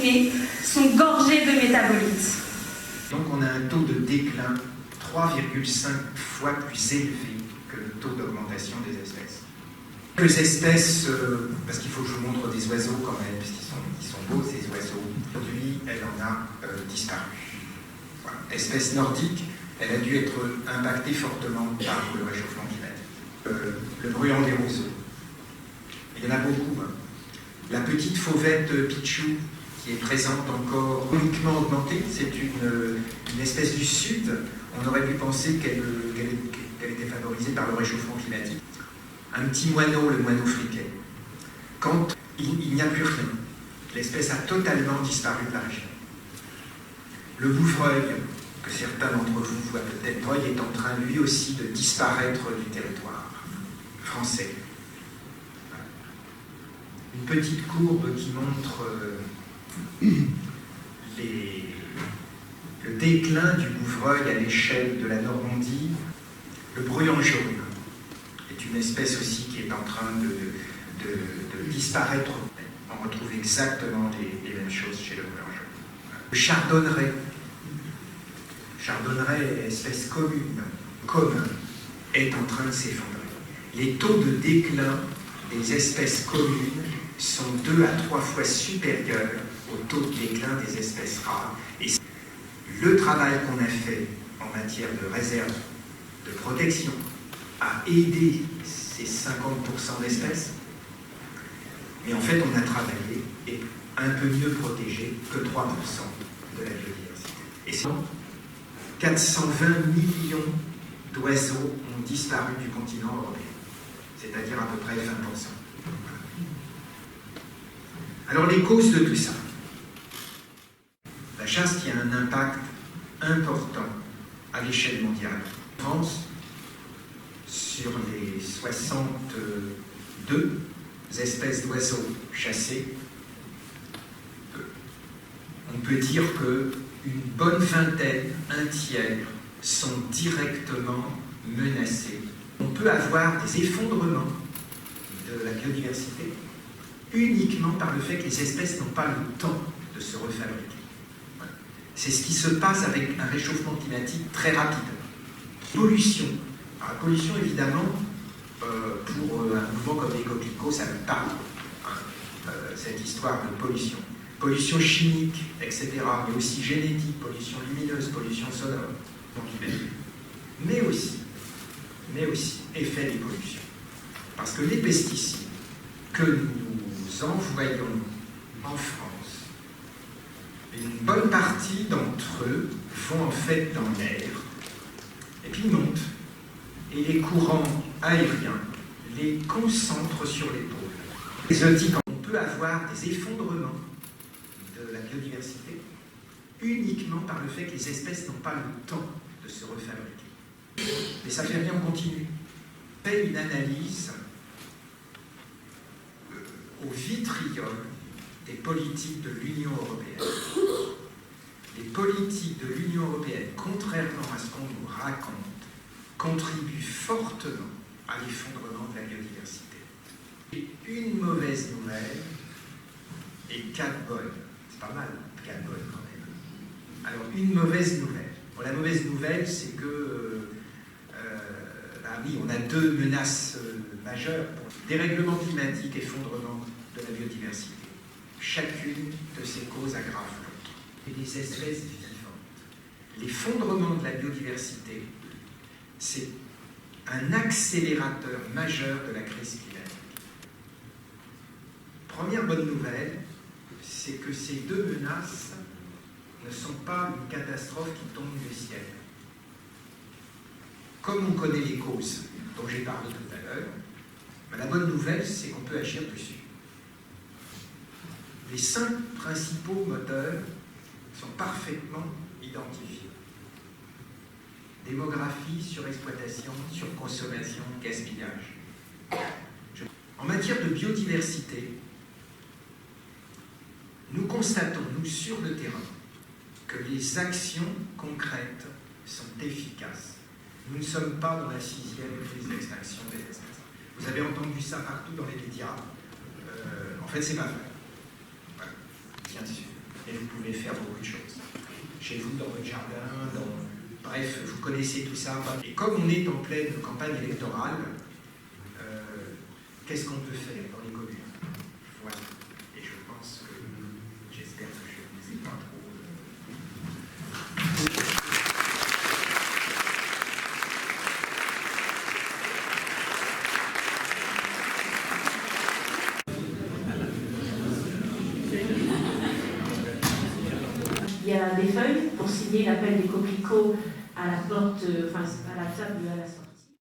contaminées sont gorgées de métabolites. Donc on a un taux de déclin 3,5 fois plus élevé que le taux d'augmentation des espèces. Les espèces, parce qu'il faut que je vous montre des oiseaux quand même, parce qu'ils sont beaux ces oiseaux. Aujourd'hui, elle en a disparu. Voilà. Espèce nordique, elle a dû être impactée fortement par le réchauffement climatique. Le bruyant des roseaux. Il y en a beaucoup. Hein. La petite fauvette pichou, qui est présente encore, uniquement augmentée, c'est une espèce du sud. On aurait pu penser qu'elle était favorisée par le réchauffement climatique. Un petit moineau, le moineau friquet. Quand il n'y a plus rien, l'espèce a totalement disparu de la région. Le bouvreuil, que certains d'entre vous voient peut-être, est en train lui aussi de disparaître du territoire français. Une petite courbe qui montre le déclin du bouvreuil à l'échelle de la Normandie. Le bruyant jaune est une espèce aussi qui est en train de disparaître. On retrouve exactement les mêmes choses chez le bruyant jaune. Le chardonneret, espèce commune, est en train de s'effondrer. Les taux de déclin des espèces communes sont 2 à 3 fois supérieurs au taux de déclin des espèces rares. Et le travail qu'on a fait en matière de réserve de protection a aidé ces 50% d'espèces, mais en fait on a travaillé et un peu mieux protégé que 3% de la biodiversité. Et sinon, 420 millions d'oiseaux ont disparu du continent européen, c'est-à-dire à peu près 20%. Alors les causes de tout ça. La chasse qui a un impact important à l'échelle mondiale. En France, sur les 62 espèces d'oiseaux chassés, on peut dire qu'une bonne vingtaine, un tiers, sont directement menacés. On peut avoir des effondrements de la biodiversité uniquement par le fait que les espèces n'ont pas le temps de se refabriquer. Voilà. C'est ce qui se passe avec un réchauffement climatique très rapide. Pollution. Alors, la pollution, évidemment, pour un mouvement comme les coquelicots, ça me parle, cette histoire de pollution. Pollution chimique, etc., mais aussi génétique, pollution lumineuse, pollution sonore, mais aussi, effet des pollutions. Parce que les pesticides que nous envoyons en France, une bonne partie d'entre eux vont en fait dans l'air, et puis montent, et les courants aériens les concentrent sur les pôles. Les audits, on peut avoir des effondrements de la biodiversité uniquement par le fait que les espèces n'ont pas le temps de se refabriquer. Mais ça fait rien, on continue. On fait une analyse au vitriol des politiques de l'Union européenne. Les politiques de l'Union européenne, contrairement à ce qu'on nous raconte, contribuent fortement à l'effondrement de la biodiversité. Et une mauvaise nouvelle et 4 bonnes. C'est pas mal, 4 bonnes quand même. Alors, une mauvaise nouvelle. Bon, la mauvaise nouvelle, c'est que oui, on a 2 menaces majeures. Dérèglement climatique, effondrement de la biodiversité. Chacune de ces causes aggrave l'autre. Et des espèces vivantes. L'effondrement de la biodiversité, c'est un accélérateur majeur de la crise climatique. Première bonne nouvelle, c'est que ces 2 menaces ne sont pas une catastrophe qui tombe du ciel. Comme on connaît les causes dont j'ai parlé tout à l'heure, la bonne nouvelle, c'est qu'on peut agir dessus. Les 5 principaux moteurs sont parfaitement identifiés. Démographie, surexploitation, surconsommation, gaspillage. En matière de biodiversité, nous constatons, nous, sur le terrain, que les actions concrètes sont efficaces. Nous ne sommes pas dans la 6e crise d'extinction des espèces. Vous avez entendu ça partout dans les médias. En fait, c'est pas vrai. Voilà. Bien sûr. mais vous pouvez faire beaucoup de choses. Chez vous, dans votre jardin, bref, vous connaissez tout ça. Et comme on est en pleine campagne électorale, qu'est-ce qu'on peut faire dans les communes? Voilà. Et je pense que, j'espère que je ne vous ai pas trop... Il y a des feuilles pour signer l'appel des coquelicots à la porte, enfin à la table à la sortie.